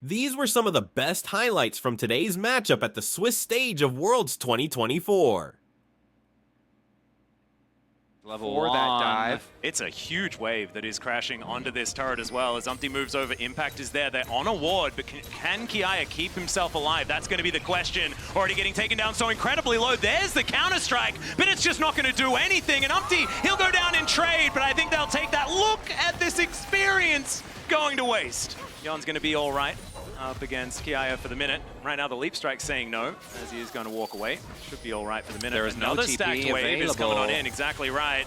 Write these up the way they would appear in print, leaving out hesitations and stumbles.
These were some of the best highlights from today's matchup at the Swiss stage of Worlds 2024. Level For one. that dive. It's a huge wave that is crashing onto this turret as well. As umpty moves over, impact is there. They're on a ward, but can Kiaya keep himself alive? That's going to be the question. Already getting taken down so incredibly low. There's the counter-strike, but it's just not going to do anything. And umpty, he'll go down in trade, but I think they'll take that. Look at this experience going to waste. Yon's going to be all right up against Kiaya for the minute. Right now the leap strike's saying no, as he is going to walk away. Should be all right for the minute. There is no Another TP stacked wave is coming on available. in, exactly right.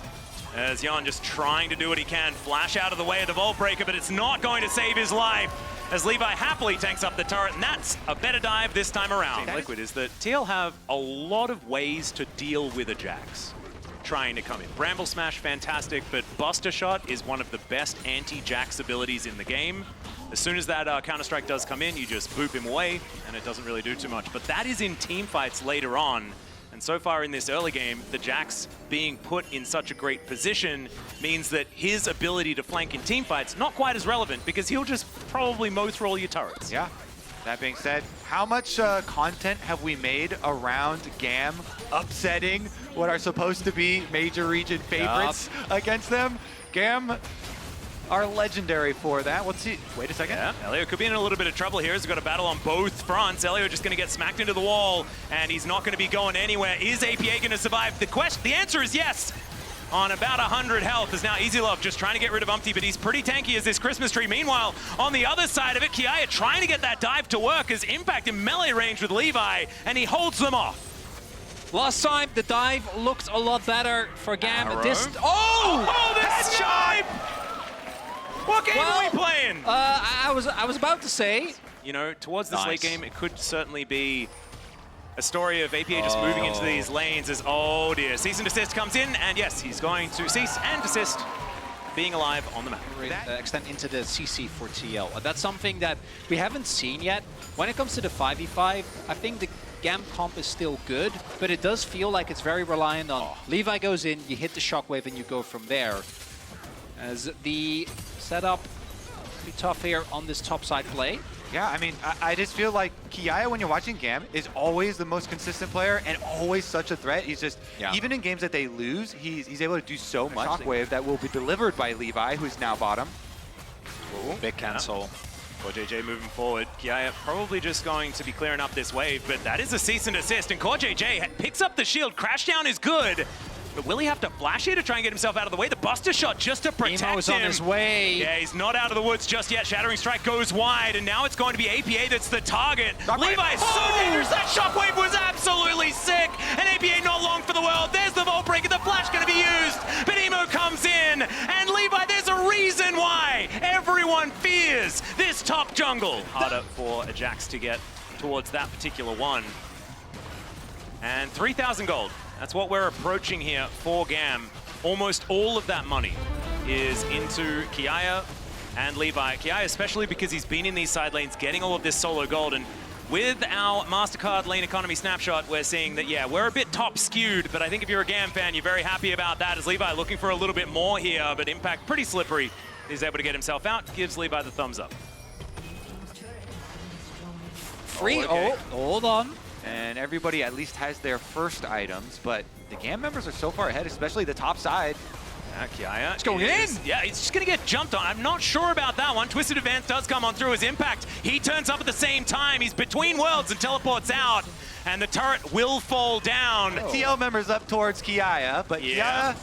As Jan just trying to do what he can, flash out of the way of the Vault Breaker, but it's not going to save his life. As Levi happily tanks up the turret, and that's a better dive this time around. Liquid is that TL have a lot of ways to deal with a Jax trying to come in. Bramble Smash, fantastic, but Buster Shot is one of the best anti-Jax abilities in the game. As soon as that Counter-Strike does come in, you just boop him away, and it doesn't really do too much. But that is in team fights later on. And so far in this early game, the Jax being put in such a great position means that his ability to flank in team fights not quite as relevant, because he'll just probably mow through all your turrets. Yeah. That being said, how much content have we made around GAM upsetting what are supposed to be major region favorites against them? GAM are legendary for that. Let's see. Wait a second. Yeah, Elio could be in a little bit of trouble here. He's got a battle on both fronts. Elio just going to get smacked into the wall, and he's not going to be going anywhere. Is APA going to survive? The answer is yes. On about 100 health is now Easy Love just trying to get rid of Umpty, but he's pretty tanky as this Christmas tree. Meanwhile, on the other side of it, Kiaya trying to get that dive to work as Impact in melee range with Levi, and he holds them off. Last time, the dive looked a lot better for GAM. Arrow. This This snipe! What game are we playing? I was about to say, You know, towards this Nice. late game, it could certainly be a story of APA just moving into these lanes as, oh dear, cease and desist comes in, and yes, he's going to cease and desist, being alive on the map. extend into the CC for TL. That's something that we haven't seen yet. When it comes to the 5v5, I think the GAM comp is still good, but it does feel like it's very reliant on Levi goes in, you hit the shockwave, and you go from there. As the setup pretty tough here on this top side play. Yeah, I mean, I just feel like Kiaya, when you're watching GAM, is always the most consistent player and always such a threat. He's just, even in games that they lose, he's able to do so much. Shockwave that will be delivered by Levi, who's now bottom. Ooh, Big cancel. CoreJJ moving forward. Kiaya probably just going to be clearing up this wave, but that is a cease and desist, and CoreJJ picks up the shield. Crashdown is good, but will he have to flash here to try and get himself out of the way? The Buster Shot just to protect Emo is him. on his way. Yeah, he's not out of the woods just yet. Shattering Strike goes wide, and now it's going to be APA that's the target. Levi is so dangerous. That shockwave was absolutely sick, and APA not long for the world. There's the Vault Breaker. The flash going to be used, but Emo comes in, and Levi, there's a reason why everyone fears this top jungle. Harder for a Jax to get towards that particular one. And 3,000 gold. That's what we're approaching here for GAM. Almost all of that money is into Kiaya and Levi. Kiaya especially because he's been in these side lanes getting all of this solo gold. And with our MasterCard lane economy snapshot, we're seeing that, yeah, we're a bit top skewed, but I think if you're a GAM fan, you're very happy about that, as Levi looking for a little bit more here, but Impact pretty slippery. He's able to get himself out, gives Levi the thumbs up. Hold on. And everybody at least has their first items, but the GAM members are so far ahead, especially the top side. Kiaya It's going in! Yeah, he's just going to get jumped on. I'm not sure about that one. Twisted Advance does come on through his Impact. He turns up at the same time. He's between worlds and teleports out, and the turret will fall down. TL members up towards Kiaya, but Yeah.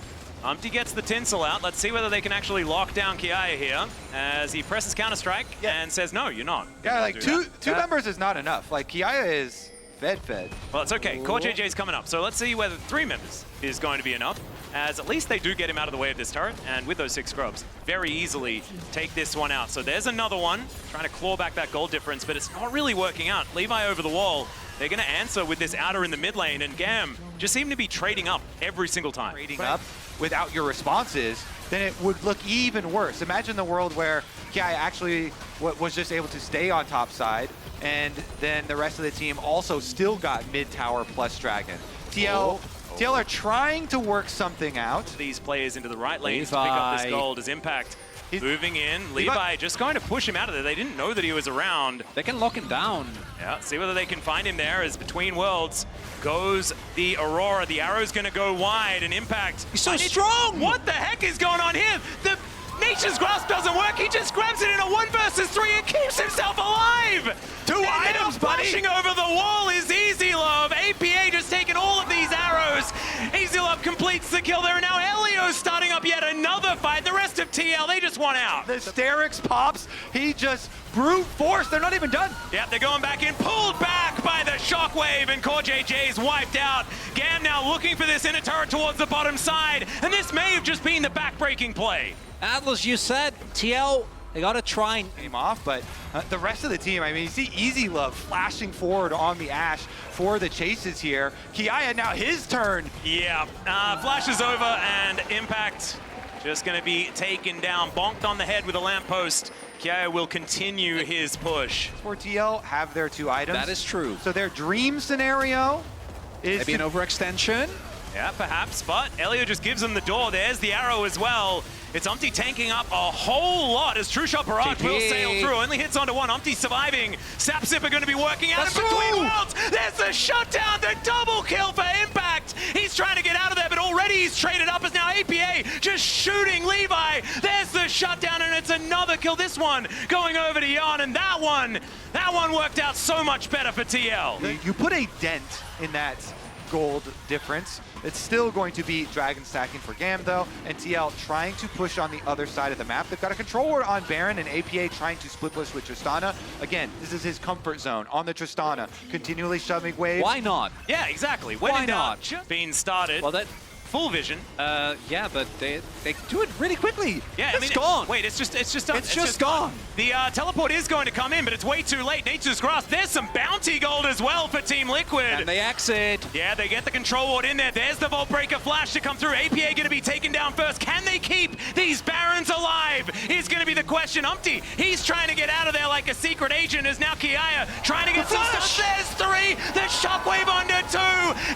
Umpty gets the tinsel out. Let's see whether they can actually lock down Kiaya here, as he presses Counter-Strike and says, no, you're not. Yeah, like Do two members is not enough. Like, Kiaya is fed. Well, it's okay. CoreJJ's coming up, so let's see whether 3 members is going to be enough, as at least they do get him out of the way of this turret, and with those 6 scrubs, very easily take this one out. So there's another one, trying to claw back that gold difference, but it's not really working out. Levi over the wall. They're going to answer with this outer in the mid lane, and GAM just seem to be trading up every single time. Trading up without your responses, then it would look even worse. Imagine the world where Kiaya actually was just able to stay on top side, and then the rest of the team also still got mid tower plus dragon. TL are trying to work something out. These players into the right lanes to pick up this gold as Impact moving in. Levi just going to push him out of there. They didn't know that he was around. They can lock him down. Yeah, see whether they can find him there as between worlds goes the Aurora. The arrow's going to go wide and Impact. He's so strong! What the heck is going on here? The Nature's Grasp doesn't work. He just grabs it in a 1 versus 3 and keeps himself alive. 2 items, buddy. Flashing over the wall is Easy Love. APA just taking all of these arrows. Easy Love completes the kill there, and now Elio's starting up yet another fight. The rest of TL, they just want out. The Sterix pops. He just brute force. They're not even done. Yep, they're going back in, pulled back by the Shockwave, and Core JJ's wiped out. GAM now looking for this inner turret towards the bottom side, and this may have just been the back-breaking play. Atlas, you said, TL, they got to try and... Him off, but the rest of the team, I mean, you see Easy Love flashing forward on the Ashe for the chases here. Kiaya now his turn. Yeah, flash is over, and Impact just going to be taken down, bonked on the head with a lamppost. Kiaya will continue his push. For TL have their 2 items. That is true. So their dream scenario is Maybe an overextension. Yeah, perhaps, but Elio just gives him the door. There's the arrow as well. It's Umpty tanking up a whole lot as True Shot Barrage JP. will sail through. Only hits onto one. Umpty surviving. Sap Zipper going to be working out in That's between true. worlds. There's the shutdown, the double kill for Impact. He's trying to get out of there, but already he's traded up as now APA just shooting Levi. There's the shutdown, and it's another kill. This one going over to Jan, and that one worked out so much better for TL. You put a dent in that gold difference. It's still going to be Dragon stacking for GAM though, and TL trying to push on the other side of the map. They've got a control ward on Baron, and APA trying to split push with Tristana. Again, this is his comfort zone on the Tristana, continually shoving waves. Why not? Yeah, exactly. When Why in doubt, not? just being started. Well, that... Full vision. Yeah, but they do it really quickly. Yeah, It's gone. Wait, it's just done. It's just gone. The teleport is going to come in, but it's way too late. Nature's Grasp. There's some bounty gold as well for Team Liquid. And they exit. Yeah, they get the control ward in there. There's the Vault Breaker flash to come through. APA going to be taken down first. Can they keep these Barons alive? Is going to be the question. Umpty, he's trying to get out of there like a secret agent. Is now Kiaya trying to get some stuff. There's 3. The Shockwave under 2.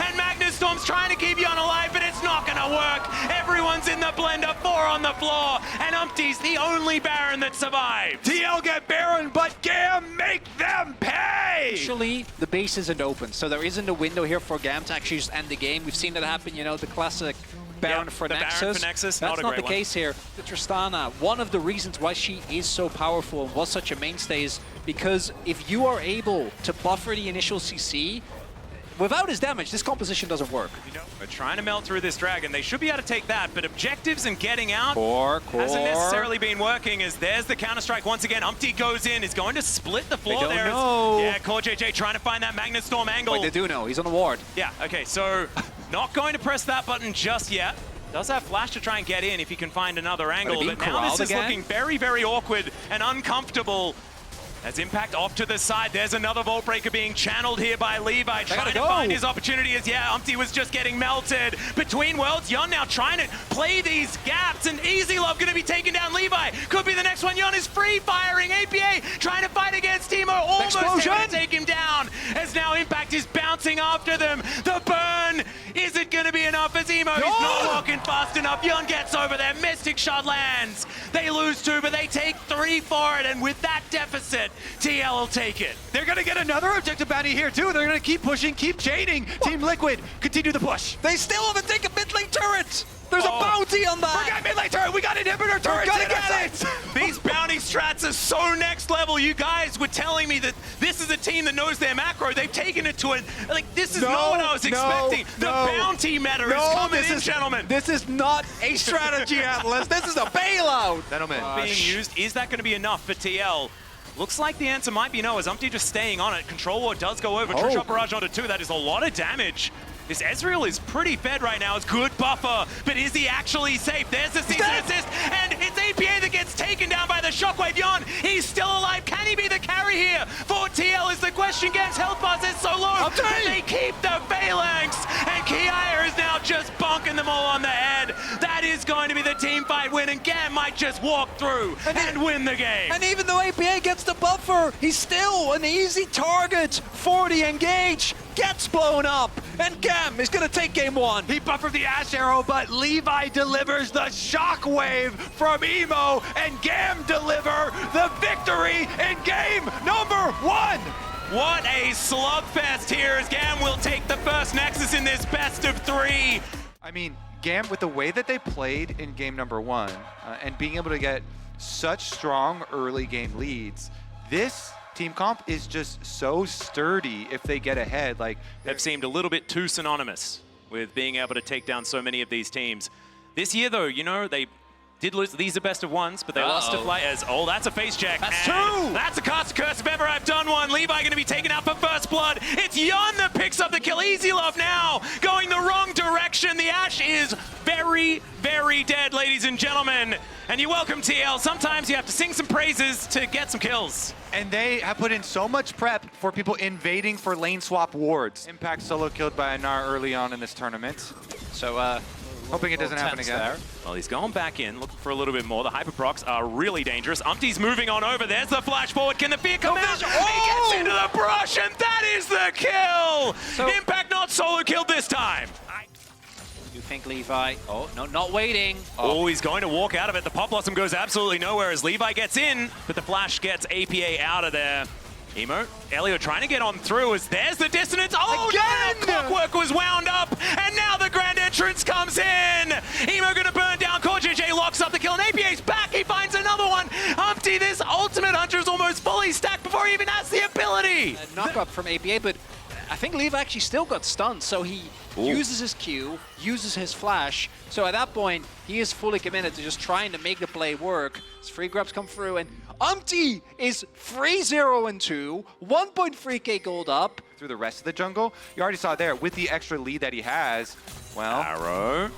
And Magnus Storm's trying to keep Jan alive, but it's not going to work. Everyone's in the blender, 4 on the floor, and Umpty's the only Baron that survived. TL get Baron, but GAM make them pay! Actually, the base isn't open, so there isn't a window here for GAM to actually just end the game. We've seen that happen, you know, the classic Baron for the Nexus. Baron for Nexus, That's not a not great the one. case here. The Tristana, one of the reasons why she is so powerful and was such a mainstay is because if you are able to buffer the initial CC, without his damage, this composition doesn't work. You know, we're trying to melt through this dragon. They should be able to take that, but objectives and getting out Core. hasn't necessarily been working, as there's the counter-strike once again. Umpty goes in, is going to split the floor They don't there. know. Yeah, Core JJ trying to find that Magnus Storm angle. Wait, they do know. He's on the ward. Yeah, okay, so not going to press that button just yet. Does have flash to try and get in if he can find another angle, being but now this corralled is again? looking very, very awkward and uncomfortable. As Impact off to the side, there's another Vault Breaker being channeled here by Levi, trying to find his opportunity as, yeah, Umpty was just getting melted. Between worlds, Jan now trying to play these gaps, and Easy Love going to be taking down Levi. Could be the next one. Jan is free-firing. APA trying to fight against Timo, almost able to take him down, as now Impact is bouncing after them. The burn, is it going to be enough as Emo is not walking fast enough. Jan gets over there, Mystic Shot lands. They lose 2, but they take 3 for it, and with that deficit, TL will take it. They're going to get another objective bounty here, too. They're going to keep pushing, keep chaining. Team Liquid, continue the push. They still haven't taken a mid lane turret! There's a bounty on that! Forget mid lane turret. We got inhibitor turret. We're gonna get it! These bounty strats are so next level. You guys were telling me that this is a team that knows their macro. They've taken it to it. Like, this is not what I was expecting. The bounty meta is coming in, gentlemen. This is not a strategy, Atlas. This is a bailout! Gentlemen. Being used. Is that going to be enough for TL? Looks like the answer might be no, as Umpty just staying on it. Control Ward does go over. True Shot Barrage onto 2. That is a lot of damage. This Ezreal is pretty fed right now. It's good buffer, but is he actually safe? There's the season assist, and it's APA that gets taken down by the Shockwave. Jan, he's still alive. Can he be the carry here? For TL is the question. Gam's health bar is so low, but they keep the Phalanx, and Kiaya is now just bonking them all on the head. That is going to be the team fight win, and Gam might just walk through and win the game. And even though APA gets the buffer, he's still an easy target for the engage. gets blown up, and GAM is going to take game 1. He buffered the Ash Arrow, but Levi delivers the shockwave from Emo, and GAM deliver the victory in game number 1. What a slugfest here as GAM will take the first Nexus in this best of 3. I mean, GAM, with the way that they played in game number 1, and being able to get such strong early game leads, this team comp is just so sturdy if they get ahead. Like, They've seemed a little bit too synonymous with being able to take down so many of these teams. This year, though, you know, they did lose. These are best of ones, but they lost to Fly as, oh, that's a face check. That's and 2! That's a cast curse if ever I've done one. Levi going to be taken out for first blood. It's Yun that picks up the kill. Easy Love now going the wrong direction. The Ashe is very, very dead, ladies and gentlemen. And you're welcome, TL. Sometimes you have to sing some praises to get some kills. and they have put in so much prep for people invading for lane swap wards. Impact solo killed by Anar early on in this tournament. So, hoping it doesn't happen again. there. Well, he's going back in, looking for a little bit more. The Hyperprocs are really dangerous. Umpty's moving on over. There's the flash forward. Can the fear come out? He gets into the brush, and that is the kill! So, Impact not solo killed this time. You think Levi? Oh, no, not waiting. Oh, he's going to walk out of it. The Pop Blossom goes absolutely nowhere as Levi gets in, but the flash gets APA out of there. Emo, Elio trying to get on through as there's the dissonance. Oh, Again! no, Clockwork was wound up, and now the grand entrance comes in. Emo gonna burn down. JJ locks up the kill, and APA's back. He finds another one. Humpty, this ultimate hunter is almost fully stacked before he even has the ability. A knock up from APA, but I think Levi actually still got stunned, so he uses his Q, uses his flash. So at that point, he is fully committed to just trying to make the play work. His free grabs come through, and Umpty is 3-0-2, 1.3k gold up. Through the rest of the jungle, you already saw there, with the extra lead that he has, well... Arrow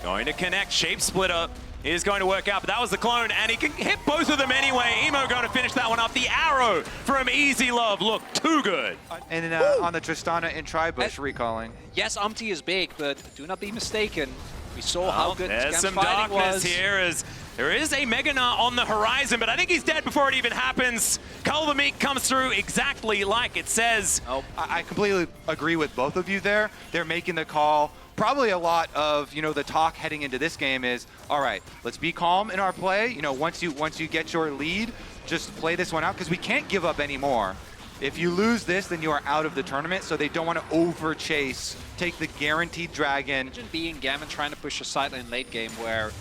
going to connect. Shape Splitter is going to work out, but that was the clone, and he can hit both of them anyway. Emo going to finish that one up. The arrow from Easy Love looked too good. And then on the Tristana and Tribush recalling. Yes, Umpty is big, but do not be mistaken. We saw how good There's Scam's some fighting darkness was. here as there is a Meganar on the horizon, but I think he's dead before it even happens. Culver Meek comes through exactly like it says. Oh, I completely agree with both of you there. They're making the call. Probably a lot of, the talk heading into this game is, all right, let's be calm in our play. Once you get your lead, just play this one out because we can't give up anymore. If you lose this, then you are out of the tournament, so they don't want to over-chase, take the guaranteed dragon. Imagine being Gammon trying to push a side lane late game where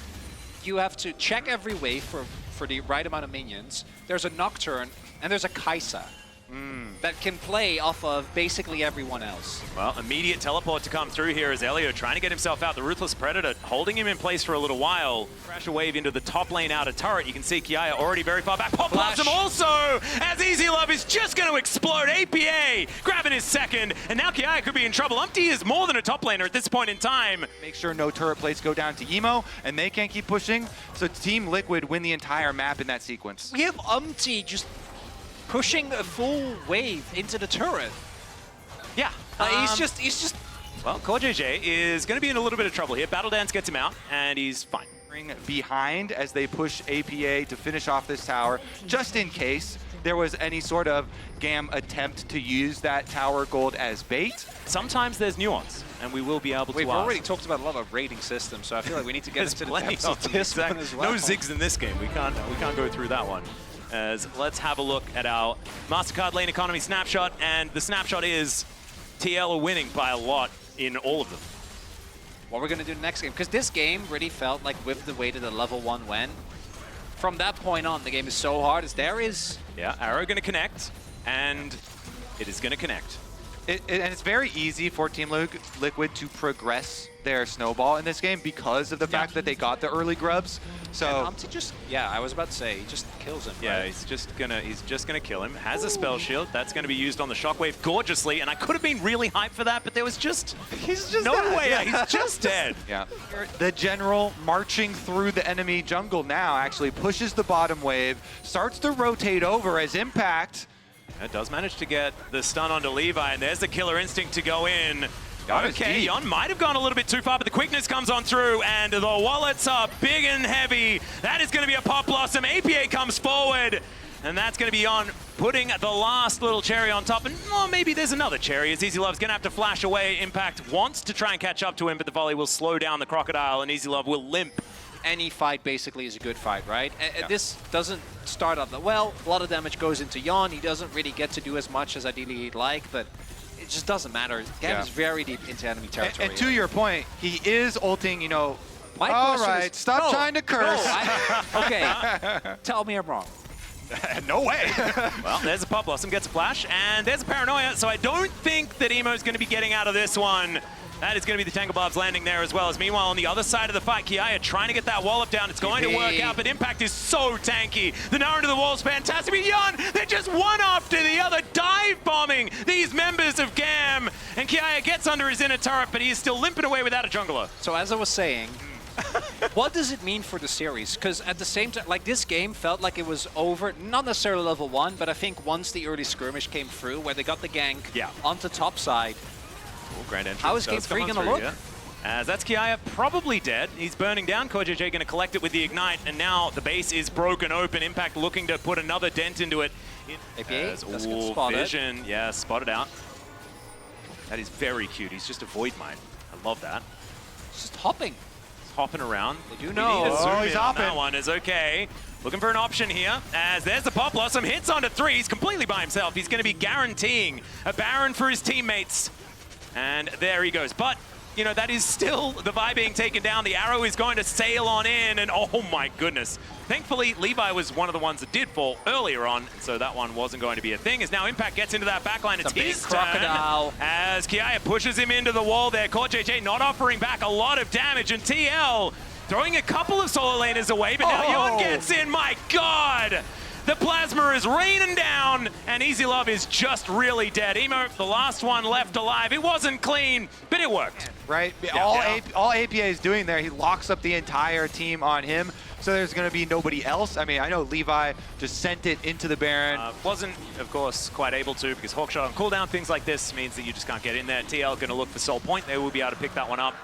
you have to check every wave for the right amount of minions. There's a Nocturne, and there's a Kaisa that can play off of basically everyone else. Well, immediate teleport to come through here as Elio trying to get himself out. The Ruthless Predator holding him in place for a little while. Crash a wave into the top lane outer turret. You can see Kiaya already very far back. Pop Blossom also, as Easy Love is just going to explode. APA grabbing his second, and now Kiaya could be in trouble. Umpty is more than a top laner at this point in time. Make sure no turret plates go down to Emo, and they can't keep pushing, so Team Liquid win the entire map in that sequence. We have Umpty just pushing a full wave into the turret. Yeah. He's just. Well, CoreJJ is going to be in a little bit of trouble here. Battle Dance gets him out, and he's fine. Behind as they push APA to finish off this tower, just in case there was any sort of GAM attempt to use that tower gold as bait. Sometimes there's nuance, and we will be able to We've ask. already talked about a lot of rating systems, so I feel like we need to get into the depths of this one as well. No zigs in this game. We can't go through that one. As let's have a look at our MasterCard lane economy snapshot, and the snapshot is TL are winning by a lot in all of them. What we're going to do next game, because this game really felt like with the way that the level 1 went, from that point on, the game is so hard as there is. Yeah, Arrow going to connect, and it is going to connect. And it's very easy for Team Liquid to progress their snowball in this game because of the fact that they got the early grubs. So Umpty just, I was about to say, he just kills him. Yeah, right? he's just gonna kill him. Has a spell shield that's gonna be used on the shockwave gorgeously, and I could have been really hyped for that, but there was just no way. Yeah, he's just dead. yeah, the general marching through the enemy jungle now actually pushes the bottom wave, starts to rotate over as Impact. It does manage to get the stun onto Levi, and there's the killer instinct to go in. Okay, Yon might have gone a little bit too far, but the quickness comes on through, and the wallets are big and heavy. That is going to be a Pop Blossom. APA comes forward. And that's going to be on putting the last little cherry on top. And maybe there's another cherry as EasyLove's going to have to flash away. Impact wants to try and catch up to him, but the volley will slow down the Crocodile and EasyLove will limp. Any fight basically is a good fight, right? This doesn't start out that well. A lot of damage goes into Yon. He doesn't really get to do as much as ideally he'd like, but it just doesn't matter. GAM is very deep into enemy territory. And to your point, he is ulting, you know, My all question right, is, stop trying to curse. Okay, tell me I'm wrong. No way. Well, there's a Pop Blossom, gets a flash, and there's a Paranoia, so I don't think that Emo's going to be getting out of this one. That is going to be the Tangle Barbs landing there as well. As meanwhile, on the other side of the fight, Kiaya trying to get that wall up down. It's going to work out, but Impact is so tanky. The Nara into the wall is fantastic. But Yon, they're just one after the other, dive bombing these members of GAM. And Kiaya gets under his inner turret, but he is still limping away without a jungler. So as I was saying, what does it mean for the series? Because at the same time, like this game felt like it was over, not necessarily level 1, but I think once the early skirmish came through, where they got the gank onto top side, Grand entrance. how is game 3 going to look? Yeah. As that's Kiaya probably dead. He's burning down. KoJJ going to collect it with the Ignite, and now the base is broken open. Impact looking to put another dent into it. APA, that's good Ooh, spotted. Vision, yeah, spotted out. That is very cute. He's just a Void Mine. I love that. Just hopping. He's hopping around. They do We know. need to zoom he's in on hopping. that one is okay. Looking for an option here, as there's the Pop Blossom, hits onto 3. He's completely by himself. He's going to be guaranteeing a Baron for his teammates. And there he goes. But, you know, that is still the Vi being taken down. The arrow is going to sail on in, and oh my goodness. Thankfully, Levi was one of the ones that did fall earlier on, so that one wasn't going to be a thing. As now Impact gets into that backline, it's his Crocodile. turn. As Kiaya pushes him into the wall there. KoJJ not offering back a lot of damage, and TL throwing a couple of solo laners away, but now Yon gets in. My God! The plasma is raining down, and EasyLove is just really dead. Emo, the last one left alive. It wasn't clean, but it worked. Right? Yeah. All APA is doing there, he locks up the entire team on him, so there's going to be nobody else. I mean, I know Levi just sent it into the Baron. Wasn't, of course, quite able to, because Hawkshot on cooldown, things like this means that you just can't get in there. TL going to look for Soul Point. They will be able to pick that one up.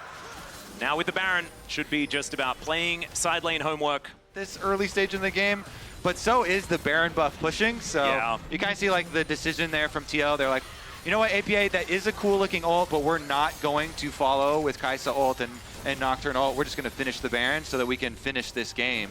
Now with the Baron, should be just about playing side lane homework. This early stage in the game, but so is the Baron buff pushing, so you kind of see like the decision there from TL. They're like, you know what, APA, that is a cool looking ult, but we're not going to follow with Kai'Sa ult and Nocturne ult. We're just going to finish the Baron so that we can finish this game.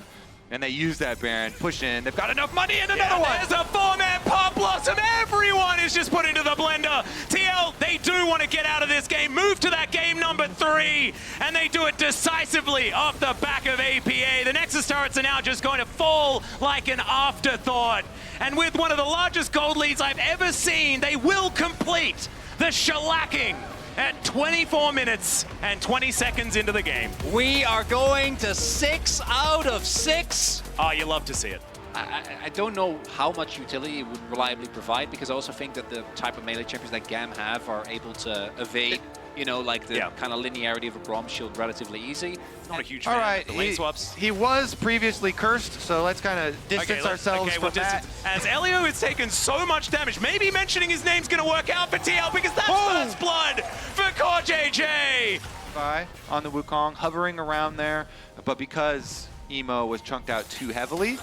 And they use that Baron, push in, they've got enough money, and another one! There's a 4-man Pop Blossom, everyone is just put into the blender. TL, they do want to get out of this game, move to that game number 3, and they do it decisively off the back of APA. The Nexus turrets are now just going to fall like an afterthought. And with one of the largest gold leads I've ever seen, they will complete the shellacking at 24 minutes and 20 seconds into the game. We are going to 6 out of 6. Oh, you love to see it. I don't know how much utility it would reliably provide, because I also think that the type of melee champions that GAM have are able to evade, you know, like the kind of linearity of a Braum shield relatively easy. Not a huge All fan right, of the lane swaps. he was previously cursed, so let's kind of distance ourselves from that. As Elio has taken so much damage, maybe mentioning his name's going to work out for TL, because that's first blood for KoJJ. On the Wukong, hovering around there, but because Emo was chunked out too heavily.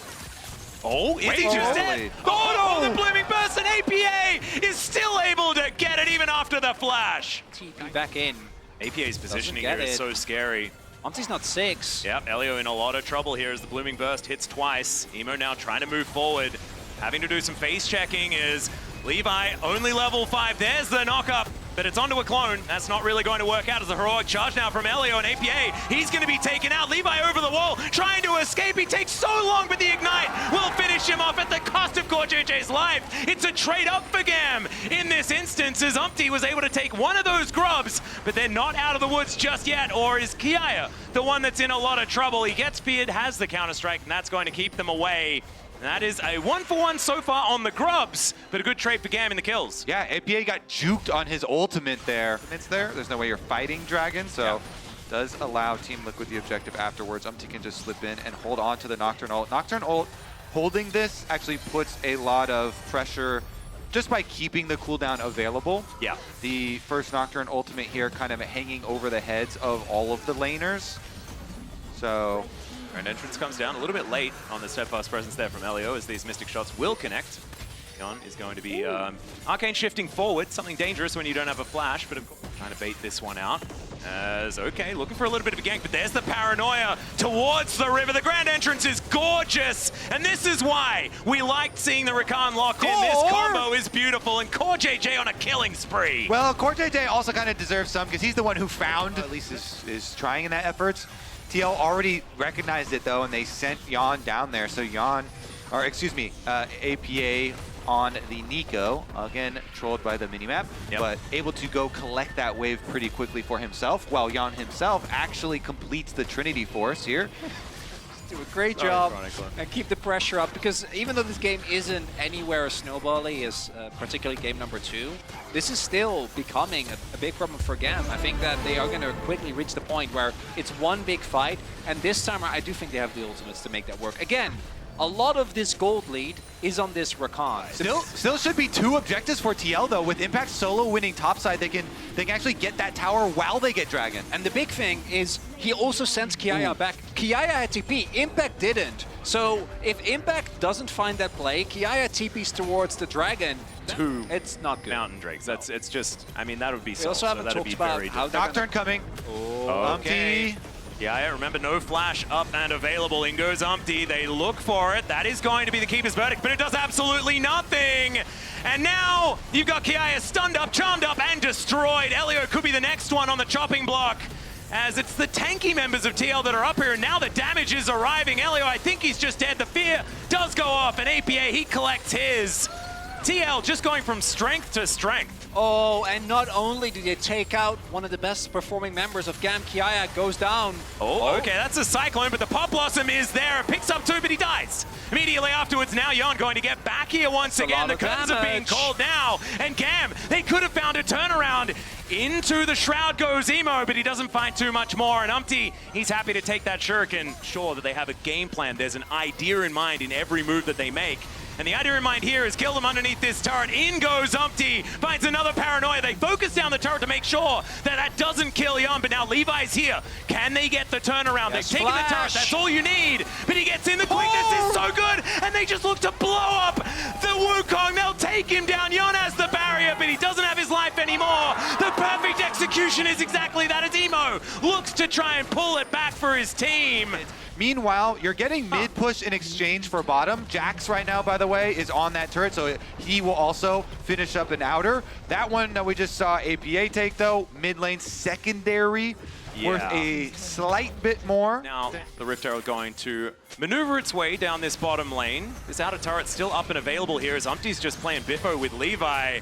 Oh, is he just dead? Oh no, the Blooming Burst, and APA is still able to get it even after the flash. TP back in. APA's positioning here is so scary. Monty's not 6. Yep, Elio in a lot of trouble here as the Blooming Burst hits twice. Emo now trying to move forward. Having to do some face checking is Levi, only level 5. There's the knock-up, but it's onto a clone. That's not really going to work out as a heroic charge now from Elio, and APA, he's going to be taken out. Levi over the wall, trying to escape. He takes so long, but the Ignite will finish him off at the cost of KoJJ's life. It's a trade up for GAM in this instance, as Umpty was able to take one of those grubs, but they're not out of the woods just yet. Or is Kiaya the one that's in a lot of trouble? He gets feared, has the counter-strike, and that's going to keep them away. And that is a 1-for-1 so far on the grubs, but a good trade for GAM in the kills. Yeah, APA got juked on his ultimate there. There's no way you're fighting Dragon, so does allow Team Liquid the objective afterwards. Umpty can just slip in and hold on to the Nocturne ult. Nocturne ult holding this actually puts a lot of pressure just by keeping the cooldown available. Yeah. The first Nocturne ultimate here kind of hanging over the heads of all of the laners. So Grand entrance comes down a little bit late on the steadfast presence there from Elio as these Mystic shots will connect. Yon is going to be Arcane shifting forward, something dangerous when you don't have a flash, but of course trying to bait this one out. As, okay, looking for a little bit of a gank, but there's the paranoia towards the river. The grand entrance is gorgeous, and this is why we liked seeing the Rakan locked in. This combo is beautiful, and Core JJ on a killing spree. Well, Core JJ also kind of deserves some because he's the one who found, at least is trying in that efforts. TL already recognized it though, and they sent Yon down there. So Yon, or excuse me, APA on the Nico, again trolled by the minimap, but able to go collect that wave pretty quickly for himself, while Yon himself actually completes the Trinity Force here. Do a great job and keep the pressure up, because even though this game isn't anywhere as snowbally as particularly game number 2, this is still becoming a big problem for GAM. I think that they are going to quickly reach the point where it's one big fight, and this time I do think they have the ultimates to make that work. Again, a lot of this gold lead is on this Rakan. Still should be 2 objectives for TL though. With Impact solo winning topside, they can actually get that tower while they get Dragon. And the big thing is he also sends Kiaya back. Kiaya had TP, Impact didn't. So if Impact doesn't find that play, Kiaya TPs towards the Dragon. It's not good. Mountain Drakes. It's just, I mean, that would be so. We also haven't talked about how Nocturne coming. Okay. Yeah, remember, no flash up and available. In goes Umpty. They look for it. That is going to be the Keeper's verdict, but it does absolutely nothing. And now you've got Kiaya stunned up, charmed up, and destroyed. Elio could be the next one on the chopping block, as it's the tanky members of TL that are up here, and now the damage is arriving. Elio, I think he's just dead. The fear does go off, and APA, he collects his. TL just going from strength to strength. Oh, and not only do they take out one of the best performing members of GAM, Kiaya goes down. Oh, okay, that's a Cyclone, but the Pop Blossom is there. Picks up 2, but he dies. Immediately afterwards, now Yon going to get back here once again. The curtains are being called now, and GAM, they could have found a turnaround. Into the Shroud goes Emo, but he doesn't find too much more, and Umpty, he's happy to take that shuriken. Sure that they have a game plan. There's an idea in mind in every move that they make. And the idea in mind here is kill them underneath this turret. In goes Umpty, finds another paranoia. They focus down the turret to make sure that doesn't kill Yon, but now Levi's here. Can they get the turnaround? Yes, they've taken the turret, that's all you need. But he gets in, the quickness is so good, and they just look to blow up the Wukong. They'll take him down. Yon has the barrier, but he doesn't have his life anymore. The perfect execution is exactly that, as Emo looks to try and pull it back for his team. Meanwhile, you're getting mid push in exchange for bottom. Jax right now, by the way, is on that turret, so he will also finish up an outer. That one that we just saw APA take though, mid lane secondary, worth a slight bit more. Now, the Rift Arrow going to maneuver its way down this bottom lane. This outer turret's still up and available here as Umpty's just playing Biffo with Levi.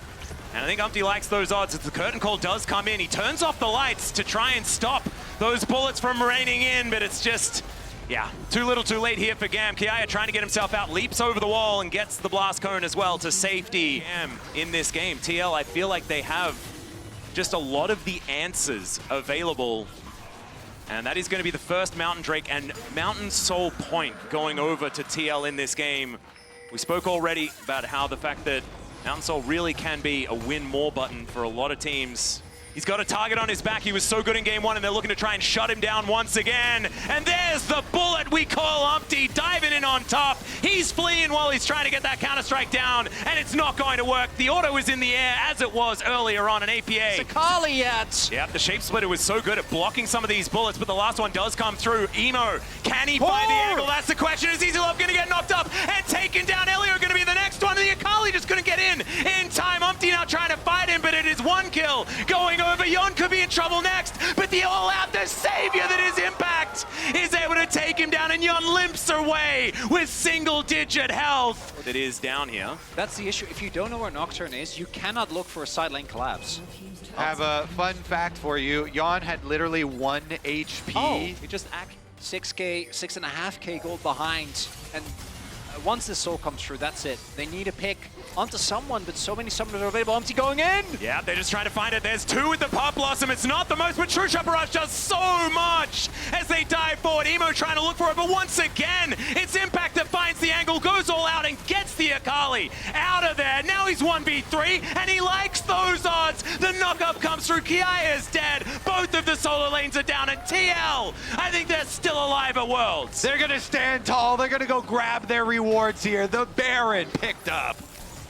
And I think Umpty likes those odds as the curtain call does come in. He turns off the lights to try and stop those bullets from raining in, but it's just, yeah, too little too late here for GAM. Kiaya trying to get himself out, leaps over the wall and gets the blast cone as well to safety. GAM in this game. TL, I feel like they have just a lot of the answers available. And that is going to be the first Mountain Drake and Mountain Soul point going over to TL in this game. We spoke already about how the fact that Mountain Soul really can be a win more button for a lot of teams. He's got a target on his back. He was so good in game 1, and they're looking to try and shut him down once again. And there's the bullet we call Umpty, diving in on top. He's fleeing while he's trying to get that counter-strike down, and it's not going to work. The auto is in the air, as it was earlier on in APA. Sakali yet. Yep, the Shape Splitter was so good at blocking some of these bullets, but the last one does come through. Emo, can he find the angle? That's the question. Is EasyLove going to get knocked up and taken down? Elio going to be the next one, and the Akali just couldn't get in time. Umpty now trying to fight him, but it is one kill going over. Yon could be in trouble next, but the all-out, the savior that is Impact, is able to take him down, and Yon limps away with single-digit health. It is down here. That's the issue. If you don't know where Nocturne is, you cannot look for a side lane collapse. I have a fun fact for you. Yon had literally 1 HP. Oh, he just 6K, 6.5K gold behind, and once the soul comes through, that's it. They need a pick onto someone, but so many summoners are available. Empty going in! Yeah, they're just trying to find it. There's two with the Pop Blossom. It's not the most, but True Shot Barrage does so much as they dive forward. Emo trying to look for it, but once again, it's Impact that finds the angle, goes all out, and gets the Akali out of there. Now he's 1v3, and he likes those odds. The knock-up comes through. Kiai is dead. Both of the solo lanes are down, and TL, I think they're still alive at Worlds. They're gonna stand tall. They're gonna go grab their rewards here. The Baron picked up.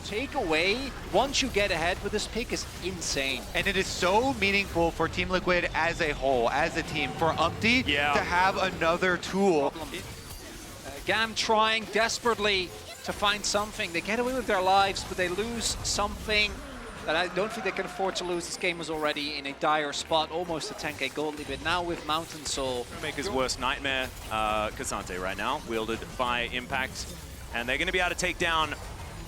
Take away, once you get ahead with this pick, is insane. And it is so meaningful for Team Liquid as a whole, as a team, for Umpty to have another tool. GAM trying desperately to find something. They get away with their lives, but they lose something that I don't think they can afford to lose. This game was already in a dire spot, almost a 10k gold lead, but now with Mountain Soul. Maker's worst nightmare, Cassante right now, wielded by Impact. And they're going to be able to take down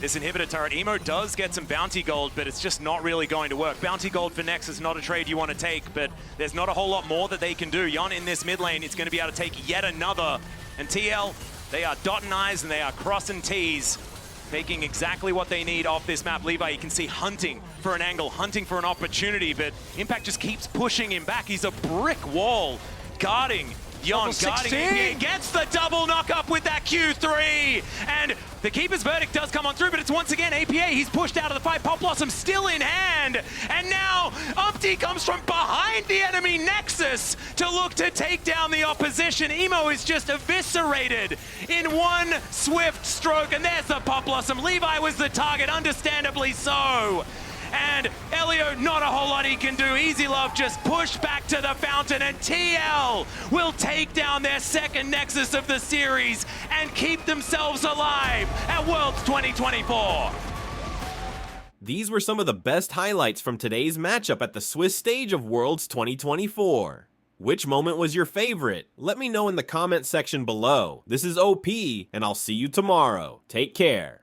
this inhibitor turret. Emo does get some bounty gold, but it's just not really going to work. Bounty gold for Nex is not a trade you want to take, but there's not a whole lot more that they can do. Yon in this mid lane is going to be able to take yet another. And TL, they are dotting I's and they are crossing T's, taking exactly what they need off this map. Levi, you can see hunting for an angle, hunting for an opportunity, but Impact just keeps pushing him back. He's a brick wall guarding Yon, guarding him. Gets the double knock up with that Q3. And the Keeper's Verdict does come on through, but it's once again APA. He's pushed out of the fight. Pop Blossom still in hand. And now Umpty comes from behind the enemy Nexus to look to take down the opposition. Emo is just eviscerated in one swift stroke. And there's the Pop Blossom. Levi was the target, understandably so. And Elio, not a whole lot he can do. Easy Love just pushed back to the fountain, and TL will take down their second Nexus of the series and keep themselves alive at Worlds 2024. These were some of the best highlights from today's matchup at the Swiss stage of Worlds 2024. Which moment was your favorite? Let me know in the comment section below. This is OP, and I'll see you tomorrow. Take care.